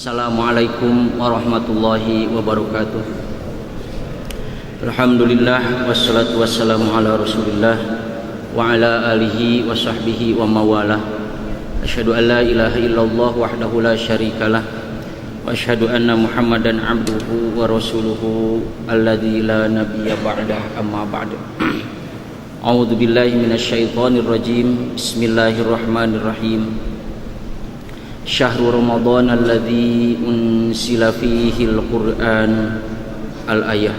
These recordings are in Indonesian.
Assalamualaikum warahmatullahi wabarakatuh. Alhamdulillah wassalatu wassalamu ala Rasulillah wa ala alihi wa sahbihi wa mawalah. Asyhadu an la ilaha illallah wahdahu la syarikalah wa asyhadu anna Muhammadan abduhu wa rasuluhu alladzi la nabiyya ba'dah, amma ba'd. A'udzu billahi minasyaitonir rajim. Bismillahirrahmanirrahim. Syahrul Ramadan alladzi unsila fihi al-Qur'an al-ayah.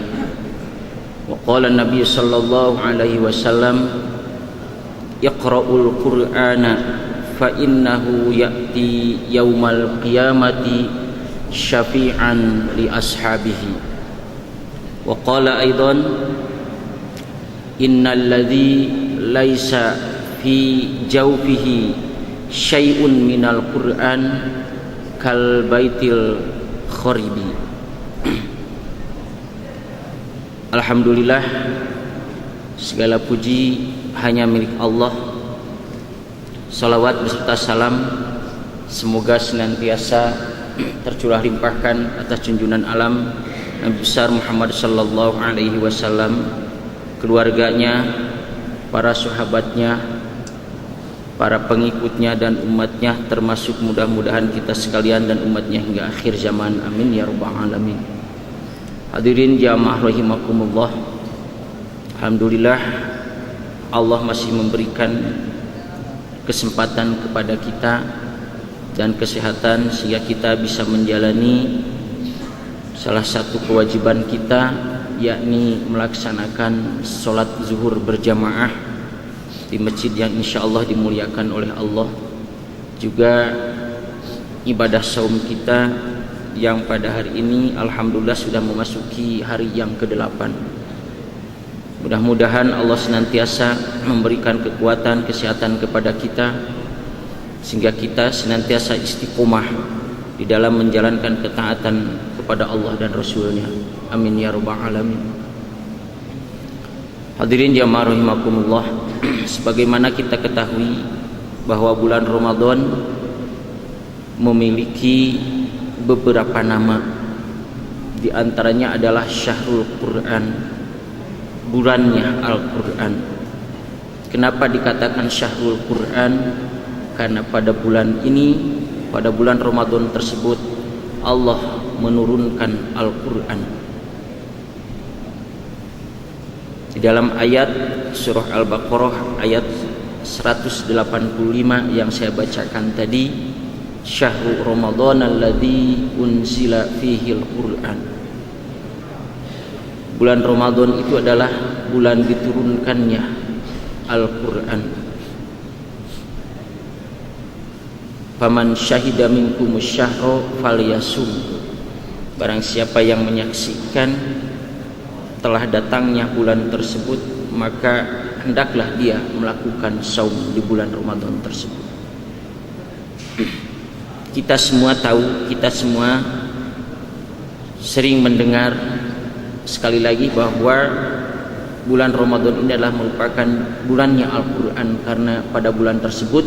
Wa qala an-nabiy sallallahu alaihi wasallam, Iqra'ul Qur'ana fa innahu ya'ti yaumal qiyamati syafi'an li ashabihi. Wa qala aidan, innal ladzi laisa fi jawfihi syai'un minal Qur'an kal baitil kharibi. Alhamdulillah, segala puji hanya milik Allah. Salawat beserta salam semoga senantiasa tercurah limpahkan atas junjungan alam Nabi besar Muhammad sallallahu alaihi wasallam, keluarganya, para sahabatnya, para pengikutnya dan umatnya, termasuk mudah-mudahan kita sekalian dan umatnya hingga akhir zaman. Amin ya rabbal alamin. Hadirin jamaah rahimakumullah, alhamdulillah Allah masih memberikan kesempatan kepada kita dan kesehatan sehingga kita bisa menjalani salah satu kewajiban kita, yakni melaksanakan sholat zuhur berjamaah di masjid yang insya Allah dimuliakan oleh Allah. Juga ibadah saum kita yang pada hari ini alhamdulillah sudah memasuki hari yang ke-8. Mudah-mudahan Allah senantiasa memberikan kekuatan, kesehatan kepada kita sehingga kita senantiasa istiqomah di dalam menjalankan ketaatan kepada Allah dan Rasulnya. Amin ya rabbal alamin. Hadirin jamaah rahimakumullah, sebagaimana kita ketahui bahwa bulan Ramadan memiliki beberapa nama. Di antaranya adalah Syahrul Quran, bulannya Al-Quran. Kenapa dikatakan Syahrul Quran? Karena pada bulan ini, pada bulan Ramadan tersebut, Allah menurunkan Al-Quran. Di dalam ayat surah Al-Baqarah ayat 185 yang saya bacakan tadi, Syahrul Ramadan alladzi unsila fihi al-Qur'an. Bulan Ramadan itu adalah bulan diturunkannya Al-Qur'an. Faman syahida minkumus syahra falyasum. Barang siapa yang menyaksikan telah datangnya bulan tersebut, maka hendaklah dia melakukan saum di bulan Ramadan tersebut. Kita semua tahu, kita semua sering mendengar sekali lagi bahwa bulan Ramadan ini adalah merupakan bulannya Al-Quran, karena pada bulan tersebut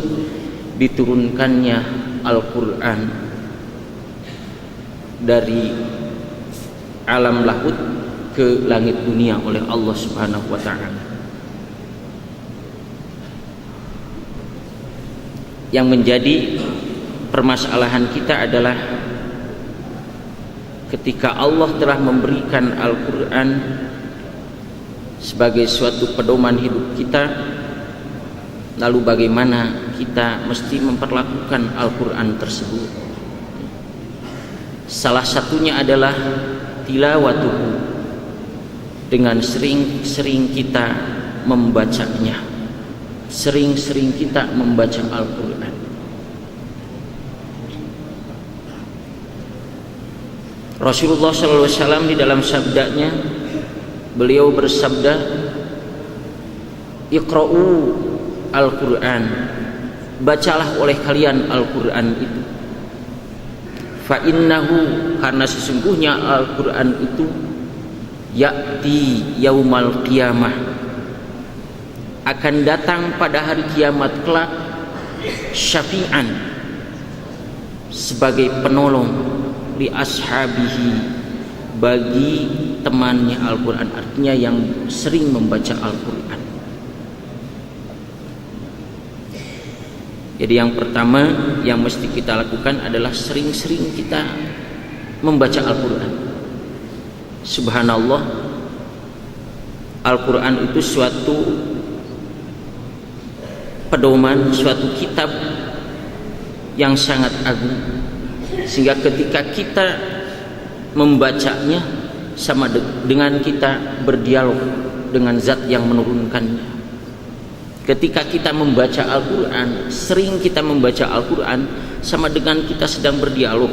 diturunkannya Al-Quran dari alam lahut ke langit dunia oleh Allah Subhanahu wa ta'ala. Yang menjadi permasalahan kita adalah ketika Allah telah memberikan Al-Quran sebagai suatu pedoman hidup kita, lalu bagaimana kita mesti memperlakukan Al-Quran tersebut? Salah satunya adalah tilawatuhu, dengan sering-sering kita membacanya, sering-sering kita membaca Al-Quran. Rasulullah SAW di dalam sabdanya, beliau bersabda, Iqra'u Al-Quran, bacalah oleh kalian Al-Quran itu. Fa innahu, karena sesungguhnya Al-Quran itu ya'ti yaumal qiyamah, akan datang pada hari kiamat kelak, syafi'an, sebagai penolong li ashabihi, bagi temannya Al-Quran, artinya yang sering membaca Al-Quran. Jadi yang pertama yang mesti kita lakukan adalah sering-sering kita membaca Al-Quran. Subhanallah, Al-Quran itu suatu pedoman, suatu kitab yang sangat agung, sehingga ketika kita membacanya sama dengan kita berdialog dengan zat yang menurunkannya. Ketika kita membaca Al-Quran, sering kita membaca Al-Quran, sama dengan kita sedang berdialog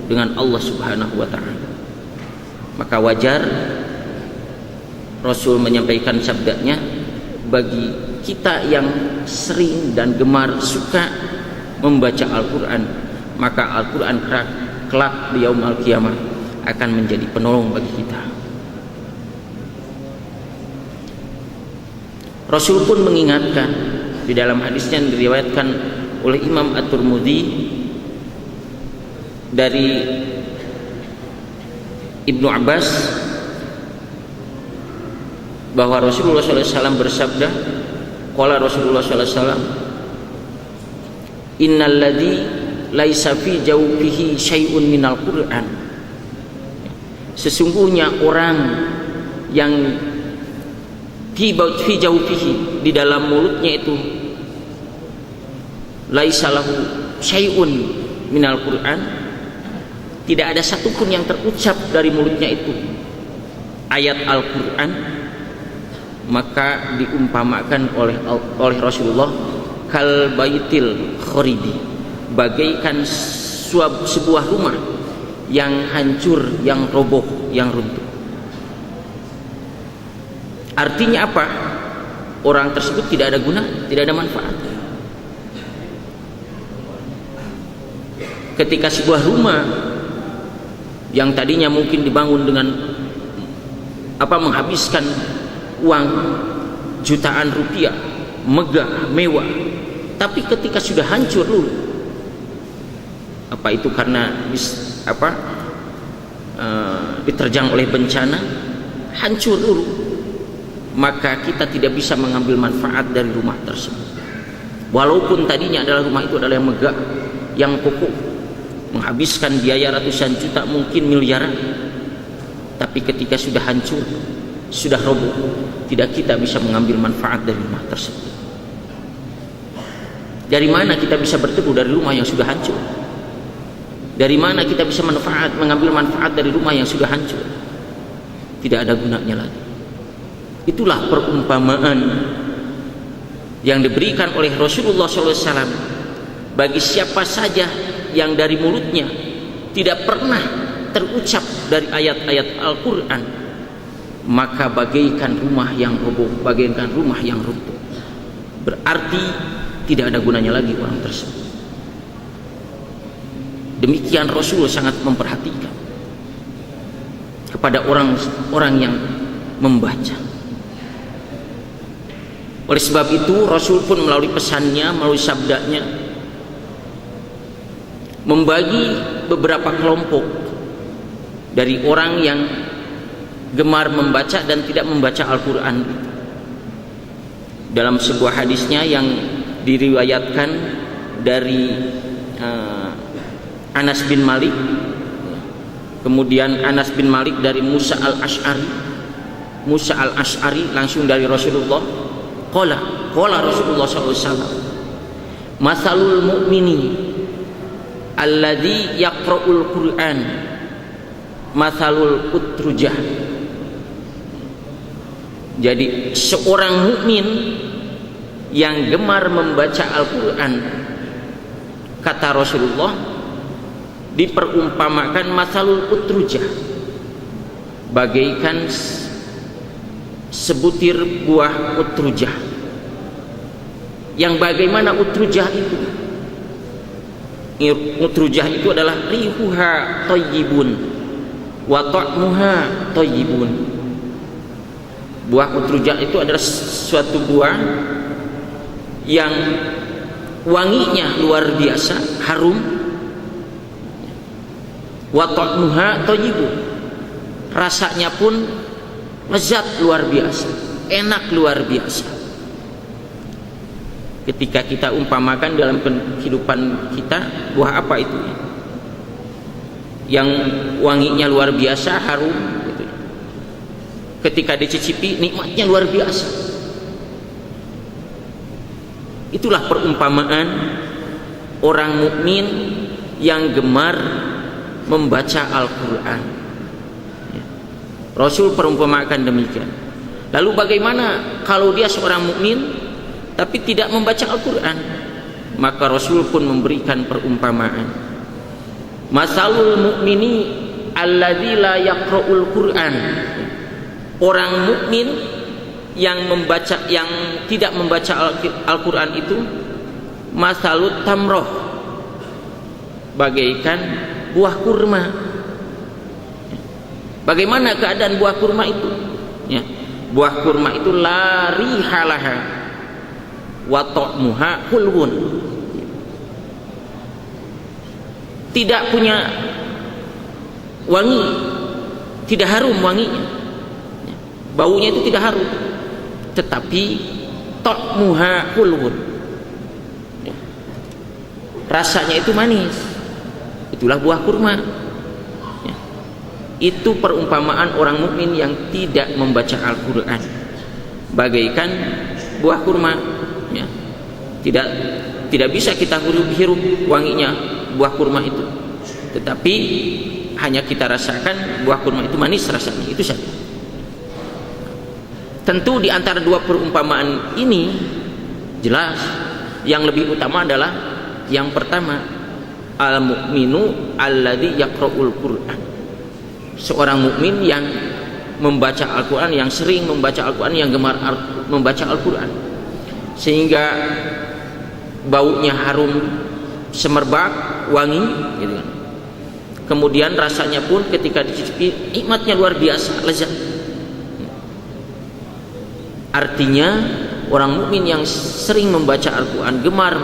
dengan Allah Subhanahu wa Ta'ala. Maka wajar Rasul menyampaikan sabdanya, bagi kita yang sering dan gemar suka membaca Al-Quran, maka Al-Quran kelak di yaumul qiyamah akan menjadi penolong bagi kita. Rasul pun mengingatkan di dalam hadisnya yang diriwayatkan oleh Imam At-Tirmidzi dari Ibnu Abbas, bahwa Rasulullah SAW bersabda, qala Rasulullah SAW, innal ladzi laisa fi jawfihi syai'un minal Qur'an, sesungguhnya orang yang fi jawfihi, di dalam mulutnya itu, laisa lahu syai'un minal Qur'an, tidak ada satupun yang terucap dari mulutnya itu ayat Al-Quran, maka diumpamakan oleh Rasulullah kal baitil kharibi, bagaikan sebuah rumah yang hancur, yang roboh, yang runtuh. Artinya apa? Orang tersebut tidak ada guna, tidak ada manfaat. Ketika sebuah rumah yang tadinya mungkin dibangun dengan menghabiskan uang jutaan rupiah, megah, mewah, tapi ketika sudah hancur dulu, itu karena diterjang oleh bencana, hancur dulu, maka kita tidak bisa mengambil manfaat dari rumah tersebut. Walaupun tadinya adalah rumah itu adalah yang megah, yang kokoh, menghabiskan biaya ratusan juta, mungkin miliaran, tapi ketika sudah hancur, sudah roboh, tidak kita bisa mengambil manfaat dari rumah tersebut. Dari mana kita bisa berteduh dari rumah yang sudah hancur? Dari mana kita bisa mengambil manfaat dari rumah yang sudah hancur? Tidak ada gunanya lagi. Itulah perumpamaan yang diberikan oleh Rasulullah SAW bagi siapa saja yang dari mulutnya tidak pernah terucap dari ayat-ayat Al-Quran, maka bagaikan rumah yang roboh, bagaikan rumah yang runtuh. Berarti tidak ada gunanya lagi orang tersebut. Demikian Rasul sangat memperhatikan kepada orang-orang yang membaca. Oleh sebab itu Rasul pun melalui pesannya, melalui sabdanya, membagi beberapa kelompok dari orang yang gemar membaca dan tidak membaca Al-Quran. Dalam sebuah hadisnya yang diriwayatkan dari Anas bin Malik, kemudian Anas bin Malik dari Musa al-Ash'ari langsung dari Rasulullah, qala Rasulullah SAW, masalul mu'mini alladzi yaqra'ul Qur'an masalul utrujah. Jadi seorang mukmin yang gemar membaca Al-Quran, kata Rasulullah, diperumpamakan masalul utrujah, bagaikan sebutir buah utrujah. Yang bagaimana utrujah itu? Utrujah itu adalah rihuha thayyibun wa ta'muha thayyibun. Buah utrujah itu adalah suatu buah yang wanginya luar biasa, harum, wa ta'muha thayyibun, rasanya pun lezat luar biasa, enak luar biasa. Ketika kita umpamakan dalam kehidupan kita, buah apa itu yang wanginya luar biasa, harum gitu. Ketika dicicipi nikmatnya luar biasa. Itulah perumpamaan orang mukmin yang gemar membaca Al-Quran. Rasul perumpamakan demikian. Lalu bagaimana kalau dia seorang mukmin tapi tidak membaca Al-Quran? Maka Rasul pun memberikan perumpamaan. Masalul mukmini alladzi la yaqra'ul Quran. Orang mukmin yang tidak membaca Al-Quran itu masalut tamroh, bagaikan buah kurma. Bagaimana keadaan buah kurma itu? Ya, buah kurma itu la rihalaha wa ta'muha hulwun, tidak punya wangi, tidak harum wanginya, baunya itu tidak harum, tetapi ta'muha hulwun, rasanya itu manis. Itulah buah kurma. Itu perumpamaan orang mukmin yang tidak membaca Al-Quran, bagaikan buah kurma. Tidak bisa kita hirup wanginya buah kurma itu, tetapi hanya kita rasakan buah kurma itu manis rasanya, itu saja. Tentu di antara dua perumpamaan ini jelas yang lebih utama adalah yang pertama, al-mu'minu alladzi yaqra'ul Qur'an. Seorang mukmin yang membaca Al-Quran, yang sering membaca Al-Quran, yang gemar membaca Al-Quran, sehingga baunya harum, semerbak, wangi gitu kan. Kemudian rasanya pun ketika dicicipi nikmatnya luar biasa, lezat. Artinya orang mukmin yang sering membaca Al-Quran, gemar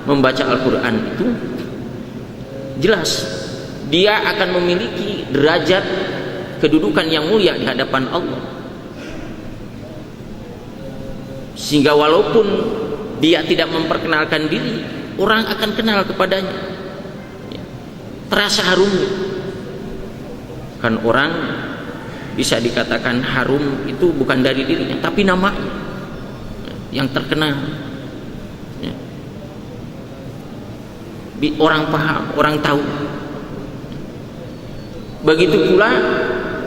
membaca Al-Quran itu jelas dia akan memiliki derajat kedudukan yang mulia di hadapan Allah, sehingga walaupun dia tidak memperkenalkan diri, orang akan kenal kepadanya, terasa harumnya. Kan orang bisa dikatakan harum itu bukan dari dirinya, tapi namanya yang terkenal. Orang paham, orang tahu. Begitu pula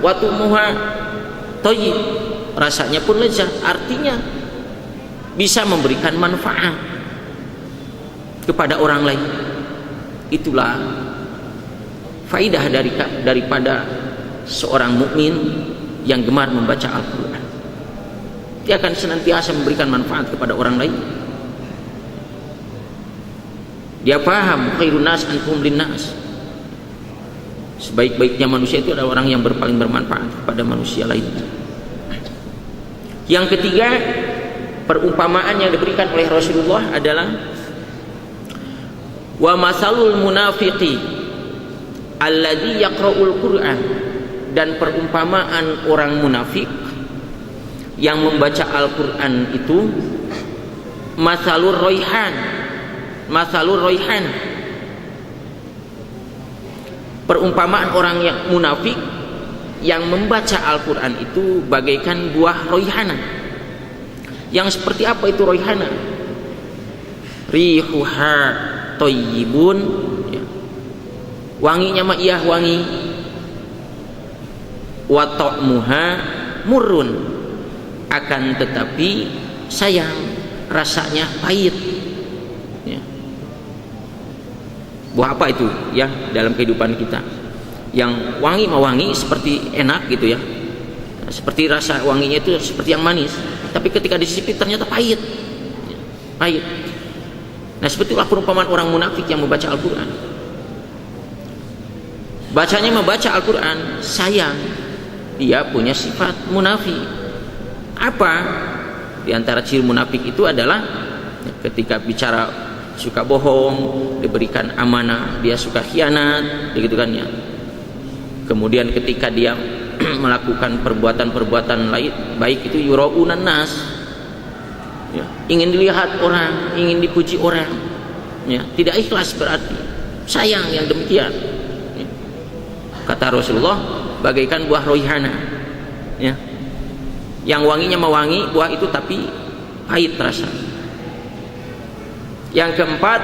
watu muha thayyib, rasanya pun lezat, artinya bisa memberikan manfaat kepada orang lain. Itulah faidah daripada seorang mukmin yang gemar membaca Al-Quran. Dia akan senantiasa memberikan manfaat kepada orang lain. Dia paham khairun nas anfum linnas, sebaik-baiknya manusia itu adalah orang yang paling bermanfaat kepada manusia lain. Yang ketiga, perumpamaan yang diberikan oleh Rasulullah adalah wa masalul munafiqi alladzi yaqra'ul Qur'an, dan perumpamaan orang munafik yang membaca Al-Qur'an itu masalur roihan, perumpamaan orang yang munafik yang membaca Al-Quran itu bagaikan buah roihana. Yang seperti apa itu roihana? Rihuha thayyibun, wanginya mah iya wangi, wa ta'muha murrun, akan tetapi sayang, rasanya pahit. Buah apa itu ya dalam kehidupan kita? Yang wangi mah wangi, seperti enak gitu ya, seperti rasa wanginya itu seperti yang manis, tapi ketika disicipin ternyata pahit. Nah, seperti itulah perumpamaan orang munafik yang membaca Al-Quran. Bacanya membaca Al-Quran, sayang dia punya sifat munafik. Apa di antara ciri munafik itu adalah ketika bicara suka bohong, diberikan amanah dia suka khianat, begitu kan ya. Kemudian ketika dia melakukan perbuatan-perbuatan baik itu yuraunan nas, ya, ingin dilihat orang, ingin dipuji orang, ya, tidak ikhlas berarti sayang yang demikian, ya. Kata Rasulullah bagaikan buah roihana, ya, yang wanginya mewangi buah itu tapi pahit rasanya. Yang keempat,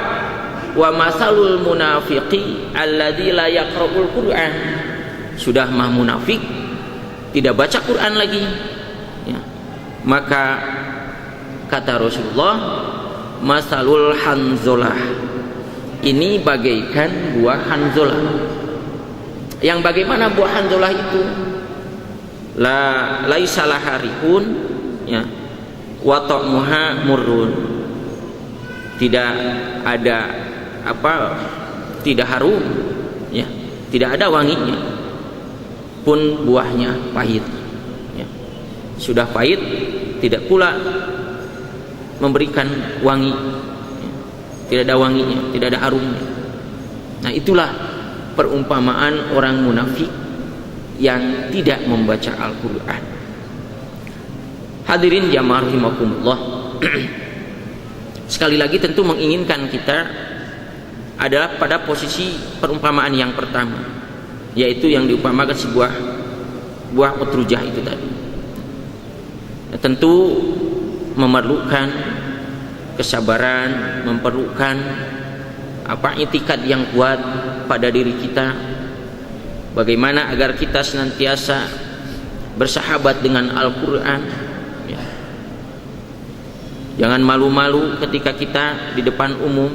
wa masalul munafiqi alladzi la yaqra'ul Qur'an. Sudah mah munafik, tidak baca Quran lagi, ya. Maka kata Rasulullah, masalul hanzolah, ini bagaikan buah hanzolah. Yang bagaimana buah hanzolah itu? Laisa laha rihun, ya, wa ta'muha murrun. Tidak ada tidak harum, ya, tidak ada wanginya, pun buahnya pahit, ya. Sudah pahit, tidak pula memberikan wangi, ya. Tidak ada wanginya, tidak ada harumnya. Nah, itulah perumpamaan orang munafik yang tidak membaca Al-Quran. Hadirin jamaah rahimakumullah. Sekali lagi tentu menginginkan kita adalah pada posisi perumpamaan yang pertama, yaitu yang diumpamakan sebuah buah utrujah itu tadi. Tentu memerlukan kesabaran, memerlukan itikad yang kuat pada diri kita, bagaimana agar kita senantiasa bersahabat dengan Al-Quran, ya. Jangan malu-malu ketika kita di depan umum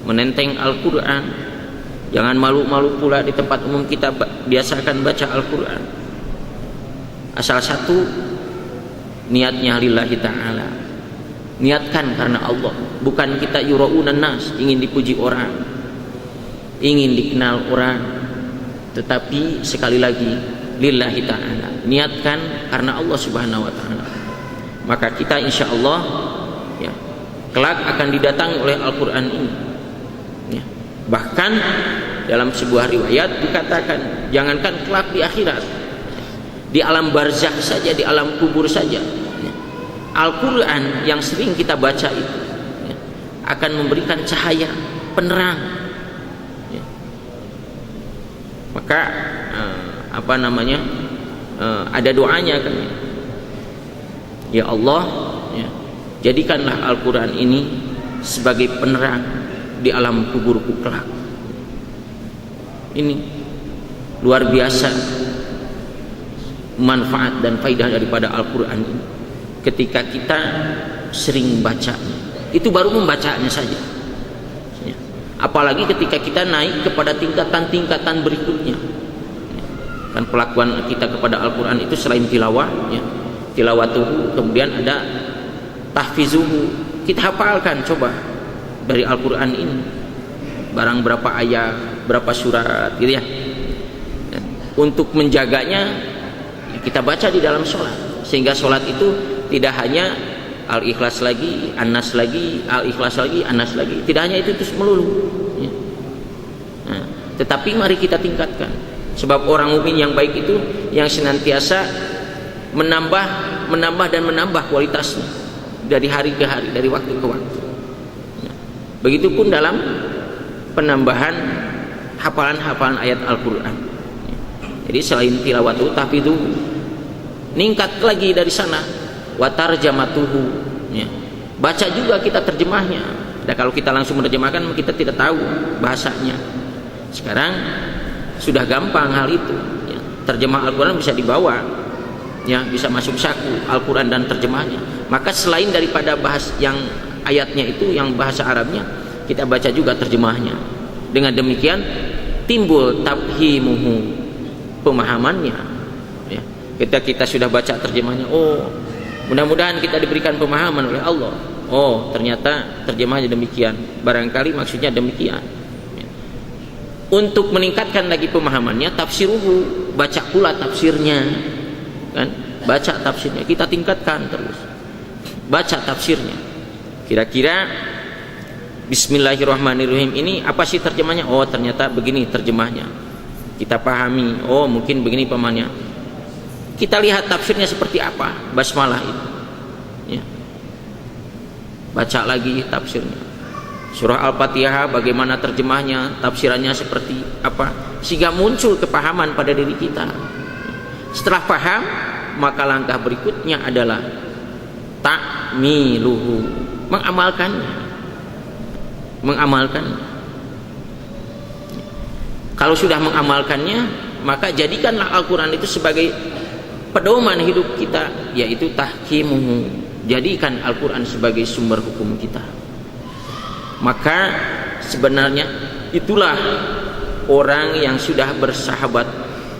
menenteng Al-Quran. Jangan malu-malu pula di tempat umum kita biasakan baca Al-Quran. Asal satu, niatnya lillahi ta'ala, niatkan karena Allah, bukan kita yuraunan nas, ingin dipuji orang, ingin dikenal orang, tetapi sekali lagi lillahi ta'ala, niatkan karena Allah subhanahu wa ta'ala. Maka kita insya Allah, ya, kelak akan didatangi oleh Al-Quran ini, ya. Bahkan dalam sebuah riwayat dikatakan, jangankan kelak di akhirat, di alam barzakh saja, di alam kubur saja, ya, Al-Quran yang sering kita baca itu, ya, akan memberikan cahaya penerang, ya. Maka ada doanya kan, ya Allah, ya, jadikanlah Al-Quran ini sebagai penerang di alam kuburku kelak. Ini luar biasa manfaat dan faidah daripada Al-Quran ini. Ketika kita sering bacanya, itu baru membacanya saja, ya. Apalagi ketika kita naik kepada tingkatan-tingkatan berikutnya, ya. Kan pelakuan kita kepada Al-Quran itu selain tilawah, ya, tilawatuhu, kemudian ada tahfizuhu, kita hafalkan coba dari Al-Quran ini barang berapa ayat, berapa surat, gitu ya. Dan untuk menjaganya, ya, kita baca di dalam sholat, sehingga sholat itu tidak hanya Al-Ikhlas lagi, An-Nas lagi, Al-Ikhlas lagi, An-Nas lagi, tidak hanya itu terus melulu, ya. Nah, tetapi mari kita tingkatkan, sebab orang mukmin yang baik itu yang senantiasa menambah dan menambah kualitasnya dari hari ke hari, dari waktu ke waktu. Nah, begitupun dalam penambahan hafalan-hafalan ayat Al-Quran. Jadi selain tilawatu, tahfidhu, ningkat lagi dari sana, wa tarjamatuhu, ya. Baca juga kita terjemahnya. Dan kalau kita langsung menerjemahkan, kita tidak tahu bahasanya. Sekarang sudah gampang hal itu, ya. Terjemah Al-Quran bisa dibawa, ya, bisa masuk saku Al-Quran dan terjemahnya. Maka selain daripada bahas yang ayatnya itu yang bahasa Arabnya, kita baca juga terjemahnya. Dengan demikian timbul tafhimuhu, pemahamannya, ya. Kita sudah baca terjemahnya, oh, mudah-mudahan kita diberikan pemahaman oleh Allah. Oh, ternyata terjemahnya demikian, barangkali maksudnya demikian, ya. Untuk meningkatkan lagi pemahamannya, tafsiruhu, baca pula tafsirnya, kan? Baca tafsirnya, kita tingkatkan terus, baca tafsirnya. Kira-kira Bismillahirrahmanirrahim ini apa sih terjemahnya? Oh, ternyata begini terjemahnya. kita pahami, oh mungkin begini pamannya, kita lihat tafsirnya seperti apa basmalah itu ya. Baca lagi tafsirnya, surah Al-Fatihah bagaimana terjemahnya, tafsirannya seperti apa, sehingga muncul kepahaman pada diri kita. Setelah paham, maka langkah berikutnya adalah ta'miluhu, mengamalkannya. Kalau sudah mengamalkannya, maka jadikanlah Al-Quran itu sebagai pedoman hidup kita, yaitu tahkimuhu, jadikan Al-Quran sebagai sumber hukum kita. Maka sebenarnya itulah orang yang sudah bersahabat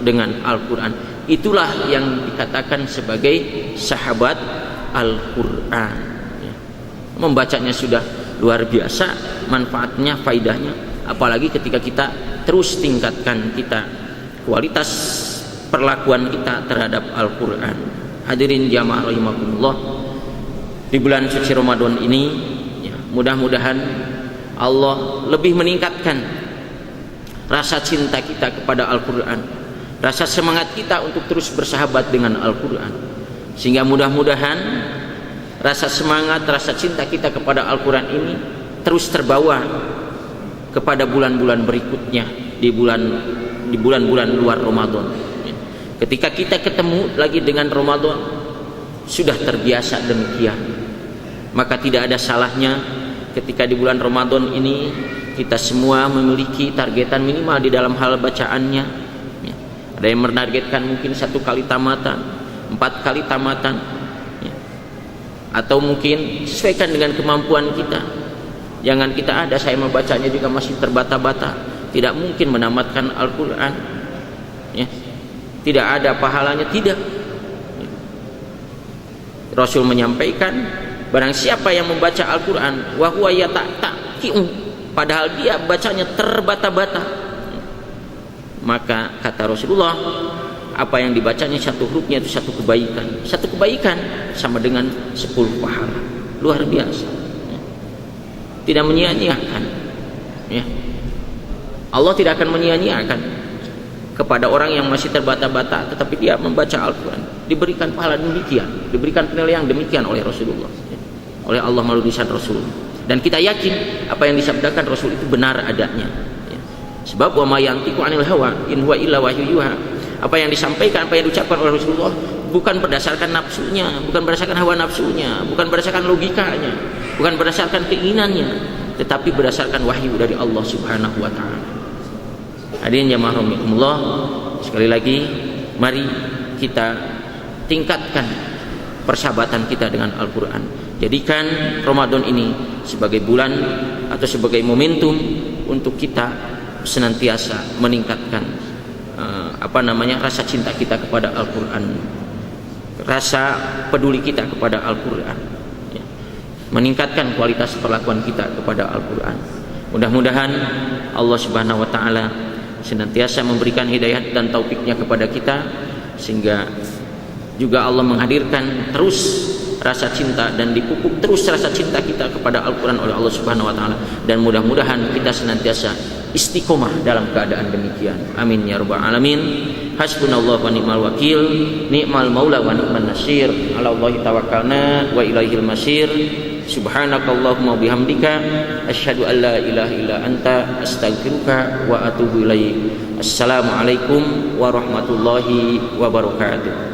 dengan Al-Quran, itulah yang dikatakan sebagai sahabat Al-Quran ya. Membacanya sudah luar biasa manfaatnya, faidahnya, apalagi ketika kita terus tingkatkan kita kualitas perlakuan kita terhadap Al-Quran. Hadirin jamaah rahimakumullah, di bulan suci Ramadan ini ya, mudah-mudahan Allah lebih meningkatkan rasa cinta kita kepada Al-Quran, rasa semangat kita untuk terus bersahabat dengan Al-Quran, sehingga mudah-mudahan rasa semangat, rasa cinta kita kepada Al-Quran ini terus terbawa kepada bulan-bulan berikutnya, di bulan-bulan luar Ramadan. Ketika kita ketemu lagi dengan Ramadan, sudah terbiasa demikian, maka tidak ada salahnya ketika di bulan Ramadan ini kita semua memiliki targetan minimal di dalam hal bacaannya. Ada yang menargetkan mungkin 1 kali tamatan, 4 kali tamatan, atau mungkin sesuaikan dengan kemampuan kita. Jangan kita ada saya membacanya juga masih terbata-bata, tidak mungkin menamatkan Al-Quran ya. Tidak ada pahalanya, tidak. Rasul menyampaikan, barang siapa yang membaca Al-Quran wa huwa yata'qi'u, padahal dia bacanya terbata-bata, maka kata Rasulullah, apa yang dibacanya satu hurufnya itu satu kebaikan sama dengan 10 pahala. Luar biasa ya. Tidak menyia-nyiakan ya. Allah tidak akan menyia-nyiakan kepada orang yang masih terbata-bata tetapi dia membaca Al-Quran, diberikan pahala demikian, diberikan penilaian demikian oleh Rasulullah ya. Oleh Allah melalui lisan Rasul. Dan kita yakin apa yang disabdakan Rasul itu benar adanya ya. Sebab wa ma yantiqu 'anil hawa in huwa illa wahyu yuha. Apa yang disampaikan, apa yang diucapkan oleh Rasulullah bukan berdasarkan nafsunya, bukan berdasarkan hawa nafsunya, bukan berdasarkan logikanya, bukan berdasarkan keinginannya, tetapi berdasarkan wahyu dari Allah Subhanahu wa taala. Hadirin jamaah rahimakumullah, sekali lagi mari kita tingkatkan persahabatan kita dengan Al-Quran. Jadikan Ramadan ini sebagai bulan atau sebagai momentum untuk kita senantiasa meningkatkan rasa cinta kita kepada Al-Quran, rasa peduli kita kepada Al-Quran ya. Meningkatkan kualitas perlakuan kita kepada Al-Quran. Mudah-mudahan Allah Subhanahu wa taala senantiasa memberikan hidayah dan taufiknya kepada kita, sehingga juga Allah menghadirkan terus rasa cinta dan dipupuk terus rasa cinta kita kepada Al-Quran oleh Allah Subhanahu wa taala, dan mudah-mudahan kita senantiasa istiqomah dalam keadaan demikian. Amin ya rabbal alamin. Hasbunallahu wa ni'mal wakil, ni'mal maula wa ni'man nasir. 'Ala Allahi tawakkalna wa ilaihil masir. Subhanakallahumma bihamdika asyhadu an la ilaha illa anta astaghfiruka wa atubu ilaik. Assalamualaikum warahmatullahi wabarakatuh.